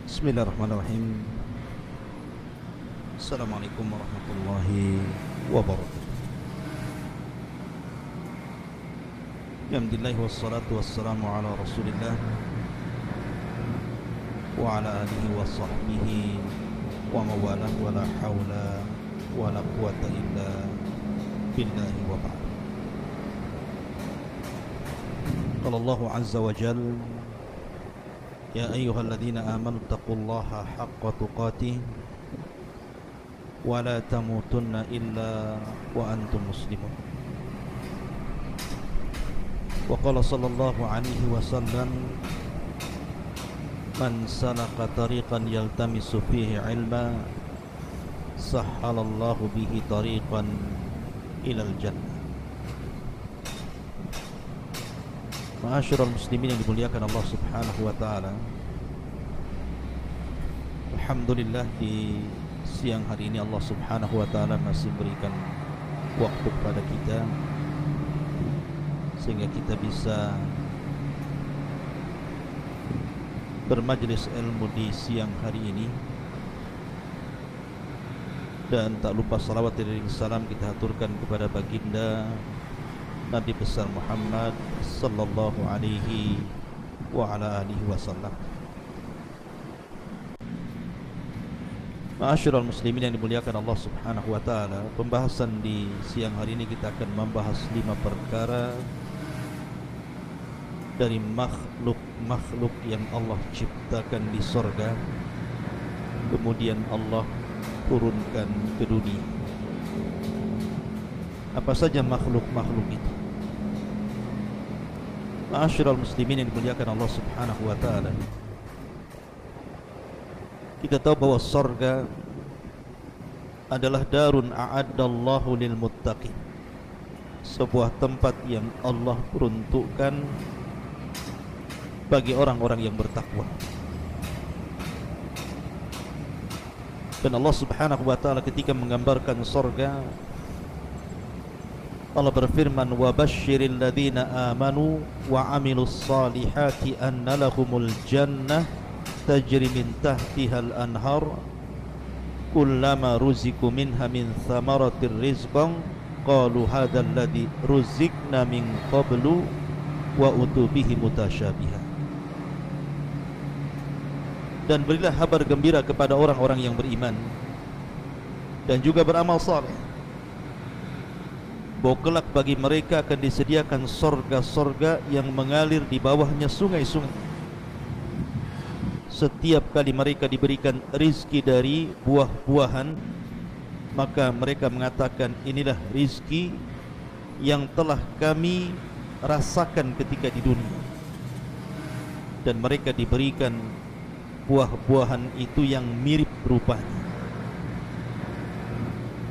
Bismillahirrahmanirrahim. Assalamualaikum warahmatullahi wabarakatuh. Alhamdulillah wassalatu wassalamu ala Rasulillah wa ala alihi wa sahbihi wa mawalah wa la hawla wa la quwata illa billahi wa ba'd. Qala Allahu azza wa jalla: Ya ayyuhalladzina amanu taqullaha haqqa tuqatih wa la tamutunna illa wa antum muslimun. Wa qala sallallahu alaihi wasallam: Man salaka tariqan yaltamisu fihi ilma sahhalallahu bihi tariqan ilal jannah. Ma'asyiral muslimin yang dimuliakan Allah Subhanahu wa taala. Alhamdulillah, di siang hari ini Allah Subhanahu wa taala masih berikan waktu kepada kita sehingga kita bisa bermajlis ilmu di siang hari ini. Dan tak lupa salawat dan salam kita haturkan kepada baginda Nabi besar Muhammad sallallahu alaihi wa ala alihi wasallam. Ma'asyiral muslimin yang dimuliakan Allah Subhanahu wa taala, pembahasan di siang hari ini kita akan membahas 5 perkara dari makhluk-makhluk yang Allah ciptakan di surga, kemudian Allah turunkan ke dunia. Apa saja makhluk-makhluk itu? Ma'asyiral muslimin yang dimuliakan Allah Subhanahu wa taala, kita tahu bahwa surga adalah darun a'addallahu lil muttaqin, sebuah tempat yang Allah peruntukkan bagi orang-orang yang bertakwa. Dan Allah Subhanahu wa taala ketika menggambarkan surga, Allah berfirman: wa basyiril ladzina amanu wa amilus salihati anna lahumul jannah tajri min tahtihal anhar kullama ruziqu minha min thamaratir rizqan qalu hadzal ladzi ruziqna min qablu wa utubihi mutasyabiha. Dan berilah kabar gembira kepada orang-orang yang beriman dan juga beramal saleh, bahwa kelak bagi mereka akan disediakan sorga-sorga yang mengalir di bawahnya sungai-sungai. Setiap kali mereka diberikan rizki dari buah-buahan, maka mereka mengatakan, inilah rizki yang telah kami rasakan ketika di dunia. Dan mereka diberikan buah-buahan itu yang mirip rupanya.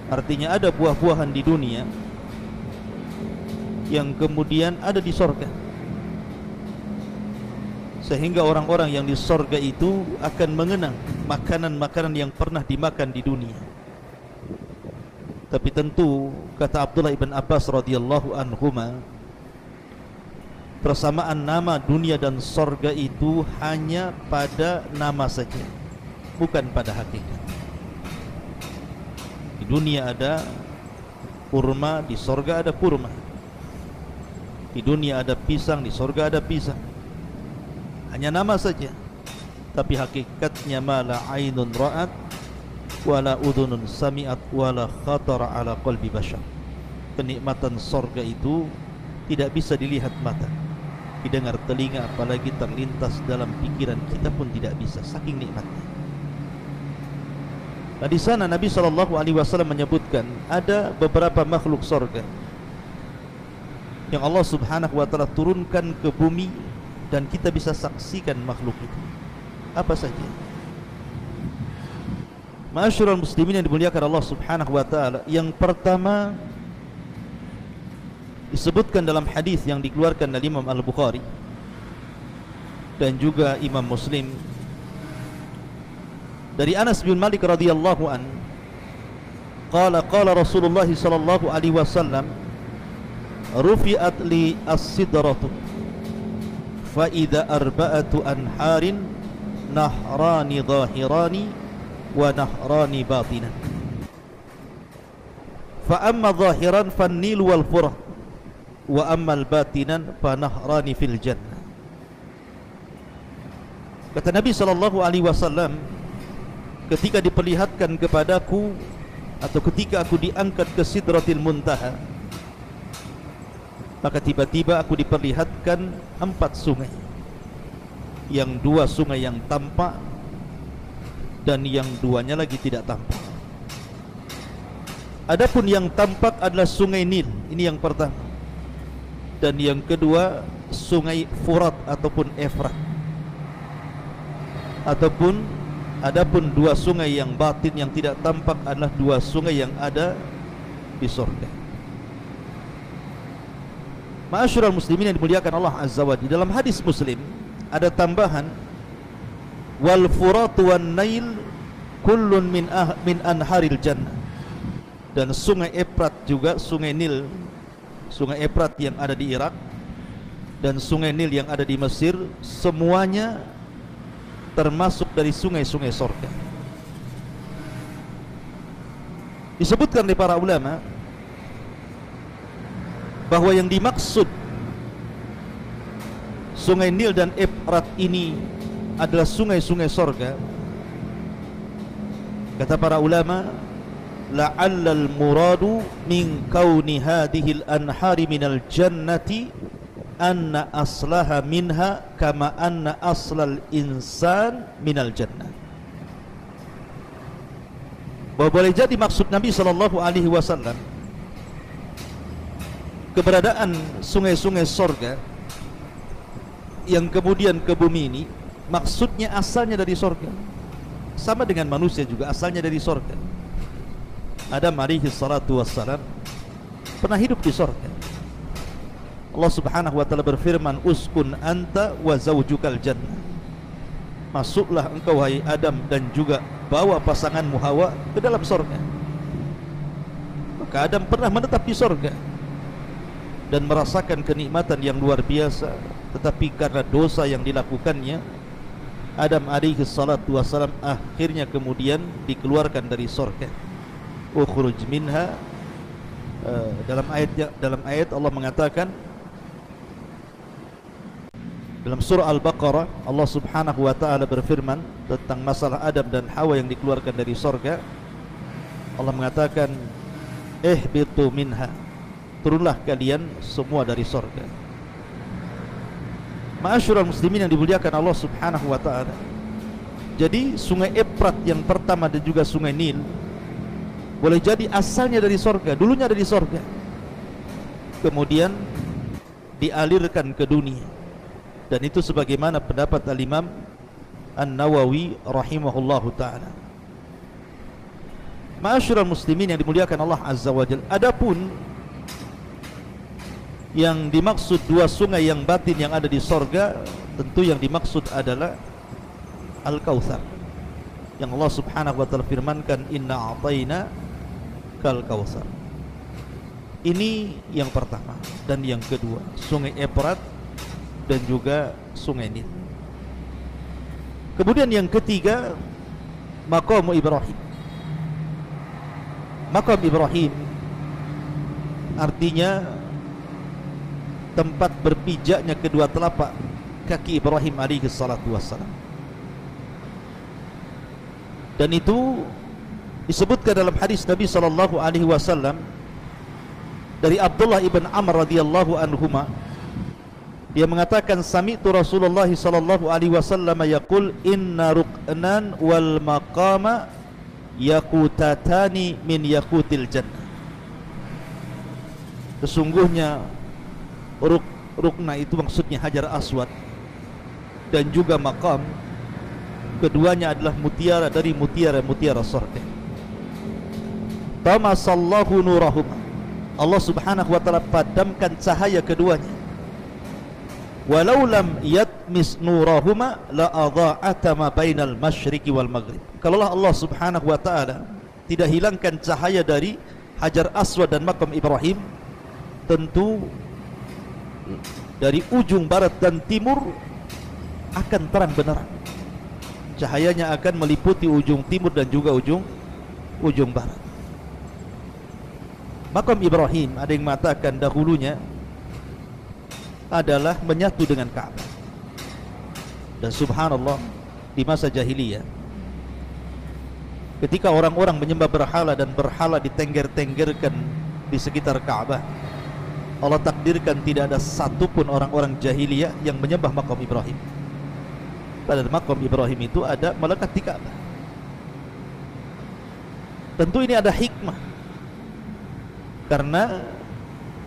Artinya ada buah-buahan di dunia yang kemudian ada di sorga, sehingga orang-orang yang di sorga itu akan mengenang makanan-makanan yang pernah dimakan di dunia. Tapi tentu, kata Abdullah ibn Abbas radhiyallahu anhuma, persamaan nama dunia dan sorga itu hanya pada nama saja, bukan pada hakikat. Di dunia ada kurma, di sorga ada kurma. Di dunia ada pisang, di surga ada pisang. Hanya nama saja, tapi hakikatnya mala ainun ra'at wala udhunun sami'at wala khatara ala qalbi bashar. Kenikmatan surga itu tidak bisa dilihat mata, didengar telinga, apalagi terlintas dalam pikiran kita pun tidak bisa, saking nikmatnya. Nah, di sana Nabi SAW menyebutkan ada beberapa makhluk surga yang Allah Subhanahu wa taala turunkan ke bumi dan kita bisa saksikan makhluk itu. Apa saja? Ma'asyiral muslimin yang dimuliakan Allah Subhanahu wa taala, yang pertama disebutkan dalam hadis yang dikeluarkan oleh Imam Al-Bukhari dan juga Imam Muslim dari Anas bin Malik radhiyallahu an, qala Rasulullah sallallahu alaihi wasallam: rufi'at li as-sidratu fa idza arba'atu anharin nahrani zahirani wa nahrani batinan. Fa amma zahiran fan-nil wal furat wa amma al-batinan fa nahrani fil jannah. Kata Nabi sallallahu alaihi wasallam, ketika diperlihatkan kepadaku atau ketika aku diangkat ke Sidratil Muntaha, maka tiba-tiba aku diperlihatkan 4 sungai. Yang 2 sungai yang tampak dan yang 2-nya lagi tidak tampak. Adapun yang tampak adalah sungai Nil, ini yang pertama. Dan yang kedua sungai Furat ataupun Efrat. Adapun 2 sungai yang batin yang tidak tampak adalah 2 sungai yang ada di surga. Ma'asyiral muslimin yang dimuliakan Allah Azza wa Jalla, dalam hadis Muslim ada tambahan wal furat wan nail kullun min anharil jannah. Dan sungai Efrat juga, sungai Nil, sungai Efrat yang ada di Irak dan sungai Nil yang ada di Mesir, semuanya termasuk dari sungai-sungai surga. Disebutkan oleh para ulama bahwa yang dimaksud sungai Nil dan Efrat ini adalah sungai-sungai surga. Kata para ulama, la'allal muradu min kauni hadhil anhari minal jannati anna aslaha minha kama anna aslal insan minal jannah. Bahwa boleh jadi maksud Nabi sallallahu alaihi wasallam keberadaan sungai-sungai surga yang kemudian ke bumi ini, maksudnya asalnya dari surga. Sama dengan manusia juga asalnya dari surga. Adam alaihi salatu wassalam pernah hidup di surga. Allah subhanahu wa ta'ala berfirman, uskun anta wa zawjukal jannah. Masuklah engkau wahai Adam dan juga bawa pasanganmu Hawa ke dalam surga. Maka Adam pernah menetap di surga dan merasakan kenikmatan yang luar biasa. Tetapi karena dosa yang dilakukannya, Adam alaihi salatu wassalam akhirnya kemudian dikeluarkan dari surga. Ukhruj minha. Dalam ayat Allah mengatakan dalam surah Al-Baqarah, Allah subhanahu wa ta'ala berfirman tentang masalah Adam dan Hawa yang dikeluarkan dari surga. Allah mengatakan, ihbitu minha, turunlah kalian semua dari surga. Ma'asyiral muslimin yang dimuliakan Allah subhanahu wa ta'ala, jadi sungai Efrat yang pertama dan juga sungai Nil boleh jadi asalnya dari surga, dulunya dari surga, kemudian dialirkan ke dunia. Dan itu sebagaimana pendapat Al-Imam An-Nawawi rahimahullahu ta'ala. Ma'asyiral muslimin yang dimuliakan Allah Azza wa Jalla, adapun yang dimaksud 2 sungai yang batin yang ada di surga, tentu yang dimaksud adalah Al-Kautsar, yang Allah subhanahu wa ta'ala firmankan, inna a'tayna kal kautsar. Ini yang pertama. Dan yang kedua sungai Efrat dan juga sungai Nil. Kemudian yang ketiga Maqam Ibrahim. Maqam Ibrahim artinya tempat berpijaknya kedua telapak kaki Ibrahim alaihi salatu wassalam. Dan itu disebutkan dalam hadis Nabi sallallahu alaihi wasallam dari Abdullah ibn Amr radhiyallahu anhuma. Dia mengatakan, sami'tu Rasulullah sallallahu alaihi wasallam yaqul inna ruknan wal maqama yaqutatani min yaqutil jannah. Sesungguhnya rukna itu maksudnya Hajar Aswad dan juga maqam, keduanya adalah mutiara dari mutiara-mutiara surga. Tamasallahu nurahuma, Allah subhanahu wa ta'ala padamkan cahaya keduanya. Walau lam yatmis nurahuma la adha'ata ma bainal masyriqi wal maghrib. Kalaulah Allah subhanahu wa ta'ala tidak hilangkan cahaya dari Hajar Aswad dan Maqam Ibrahim, tentu dari ujung barat dan timur akan terang benderang. cahayanya akan meliputi ujung timur dan juga ujung barat. Makam Ibrahim ada yang mengatakan dahulunya adalah menyatu dengan Ka'bah. Dan subhanallah, di masa jahiliyah ketika orang-orang menyembah berhala dan berhala ditengger-tenggerkan di sekitar Ka'bah, Allah takdirkan tidak ada satupun orang-orang jahiliyah yang menyembah makam Ibrahim. Padahal makam Ibrahim itu ada melekat di Ka'bah. Tentu ini ada hikmah, karena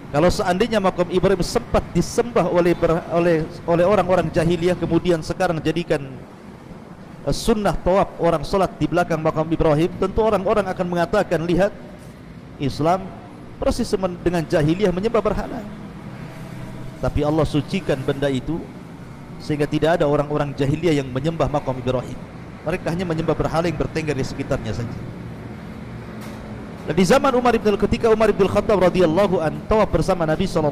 kalau seandainya makam Ibrahim sempat disembah oleh orang-orang jahiliyah, kemudian sekarang jadikan sunnah tawaf orang solat di belakang makam Ibrahim, tentu orang-orang akan mengatakan, lihat, Islam persis dengan jahiliyah menyembah berhala. Tapi Allah sucikan benda itu sehingga tidak ada orang-orang jahiliyah yang menyembah makam Ibrahim. Mereka hanya menyembah berhala yang bertengger di sekitarnya saja. Dan di zaman ketika Umar bin Khattab radhiyallahu an tawaf bersama Nabi SAW,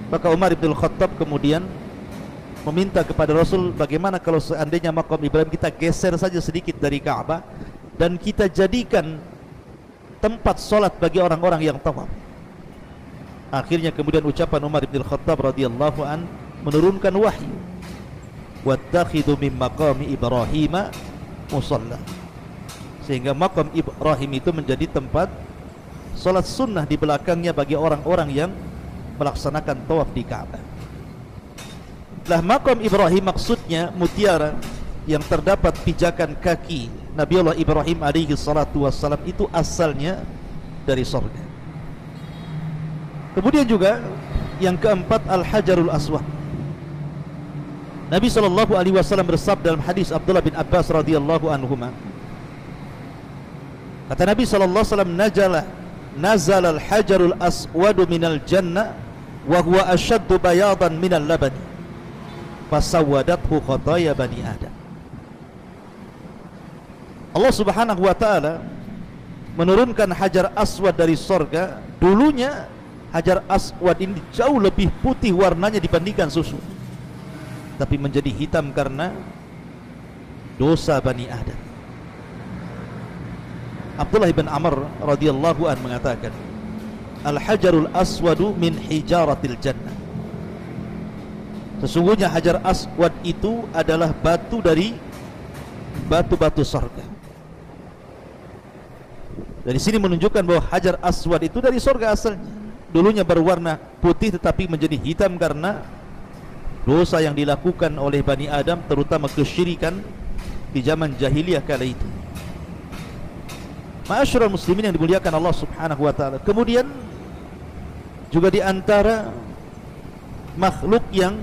maka Umar bin Khattab kemudian meminta kepada Rasul, bagaimana kalau seandainya makam Ibrahim kita geser saja sedikit dari Ka'bah dan kita jadikan tempat solat bagi orang-orang yang tawaf. Akhirnya kemudian ucapan Umar bin Khattab radhiyallahu an menurunkan wahyu, wattakhidhu min maqami Ibrahim musalla, sehingga makam Ibrahim itu menjadi tempat solat sunnah di belakangnya bagi orang-orang yang melaksanakan tawaf di Ka'bah. Lah makam Ibrahim maksudnya mutiara yang terdapat pijakan kaki Nabiullah Ibrahim alaihi salatu wassalam itu asalnya dari surga. Kemudian juga yang keempat, Al-Hajarul Aswad. Nabi SAW bersabda dalam hadis Abdullah bin Abbas radhiyallahu anhuma, kata Nabi SAW, nazala al-hajarul aswadu minal jannah wa huwa ashaddu bayadan minal labani fasawadathu khataya bani Adam. Allah Subhanahu wa taala menurunkan hajar aswad dari sorga. Dulunya hajar aswad ini jauh lebih putih warnanya dibandingkan susu, tapi menjadi hitam karena dosa Bani Adam. Abdullah bin Amr radhiyallahu an mengatakan, Al-hajarul aswadu min hijaratil jannah. Sesungguhnya hajar aswad itu adalah batu dari batu-batu surga. Dari sini menunjukkan bahwa hajar aswad itu dari surga asalnya. Dulunya berwarna putih tetapi menjadi hitam karena dosa yang dilakukan oleh Bani Adam, terutama kesyirikan di zaman jahiliyah kala itu. Ma'asyiral muslimin yang dimuliakan Allah Subhanahu wa taala. Kemudian juga di antara makhluk yang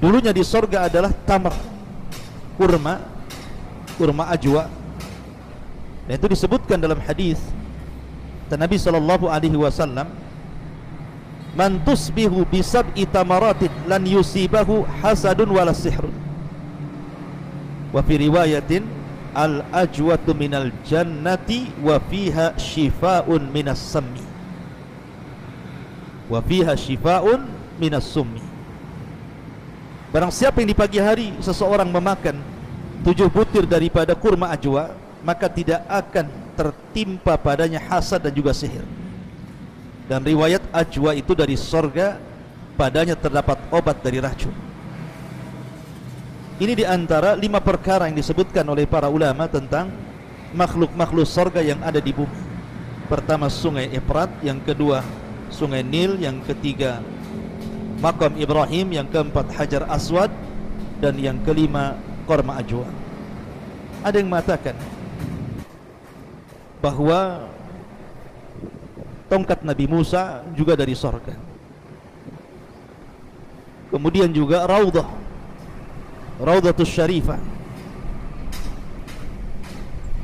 dulunya di surga adalah tamar, kurma ajwa. Dan itu disebutkan dalam hadis Nabi sallallahu alaihi wasallam, man tusbihu bisab'i tamaratin lan yusibahu hasadun wala sihrun. Wa fi riwayatin al ajwatu minal jannati wa fiha shifaa'un minas sammi. Wa fiha shifaa'un minas summi. Barang siapa yang di pagi hari seseorang memakan 7 butir daripada kurma ajwa, maka tidak akan tertimpa padanya hasad dan juga sihir. Dan riwayat ajwa itu dari sorga, padanya terdapat obat dari racun. Ini diantara 5 perkara yang disebutkan oleh para ulama tentang makhluk-makhluk sorga yang ada di bumi. Pertama sungai Efrat, yang kedua sungai Nil, yang ketiga makam Ibrahim, yang keempat hajar aswad, dan yang kelima korma ajwa. Ada yang mengatakan bahwa tongkat Nabi Musa juga dari sorga. Kemudian juga Raudhatus Syarifah,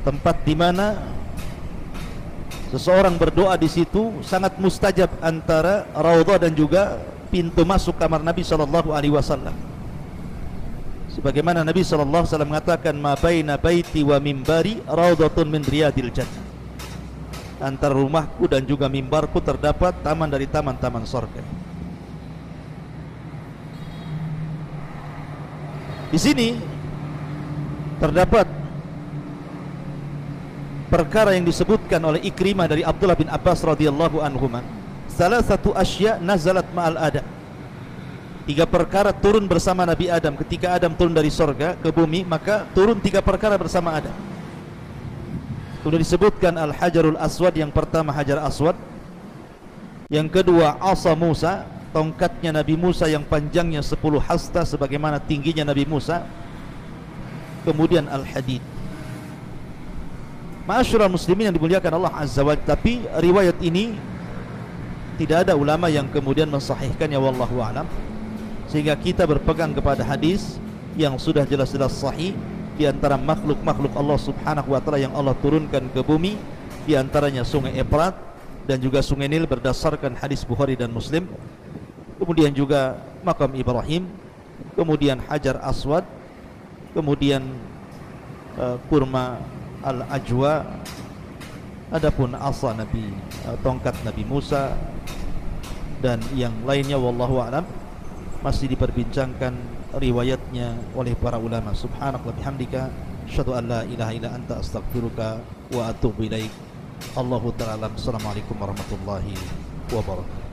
tempat di mana seseorang berdoa di situ sangat mustajab, antara raudhah dan juga pintu masuk kamar Nabi sallallahu alaihi wasallam. Sebagaimana Nabi sallallahu alaihi wasallam mengatakan, ma baina baiti wa mimbari raudhatun min riyadil jannah. Antara rumahku dan juga mimbarku terdapat taman dari taman-taman surga. Di sini terdapat perkara yang disebutkan oleh Ikrimah dari Abdullah bin Abbas radhiyallahu anhuma. Salah satu asya nazalat ma'al Adam. 3 perkara turun bersama Nabi Adam. Ketika Adam turun dari sorga ke bumi, maka turun 3 perkara bersama Adam. Sudah disebutkan Al-Hajarul Aswad. Yang pertama Hajar Aswad, yang kedua Asa Musa, tongkatnya Nabi Musa yang panjangnya 10 hasta sebagaimana tingginya Nabi Musa. Kemudian Al-Hadid. Ma'asyiral muslimin yang dimuliakan Allah Azza wa Jalla, tapi riwayat ini tidak ada ulama yang kemudian mensahihkannya, wallahu a'lam. Sehingga kita berpegang kepada hadis yang sudah jelas-jelas sahih. Di antara makhluk-makhluk Allah Subhanahu wa taala yang Allah turunkan ke bumi, di antaranya Sungai Efrat dan juga Sungai Nil berdasarkan hadis Bukhari dan Muslim. Kemudian juga makam Ibrahim, kemudian Hajar Aswad, kemudian kurma Al-Ajwa, adapun asa Nabi, tongkat Nabi Musa dan yang lainnya wallahu a'lam masih diperbincangkan riwayatnya oleh para ulama. Subhanallah bihamdika asyhadu an la ilaha illa anta astaghfiruka wa atubu ilaik. Allahu ta'ala. Assalamualaikum warahmatullahi wabarakatuh.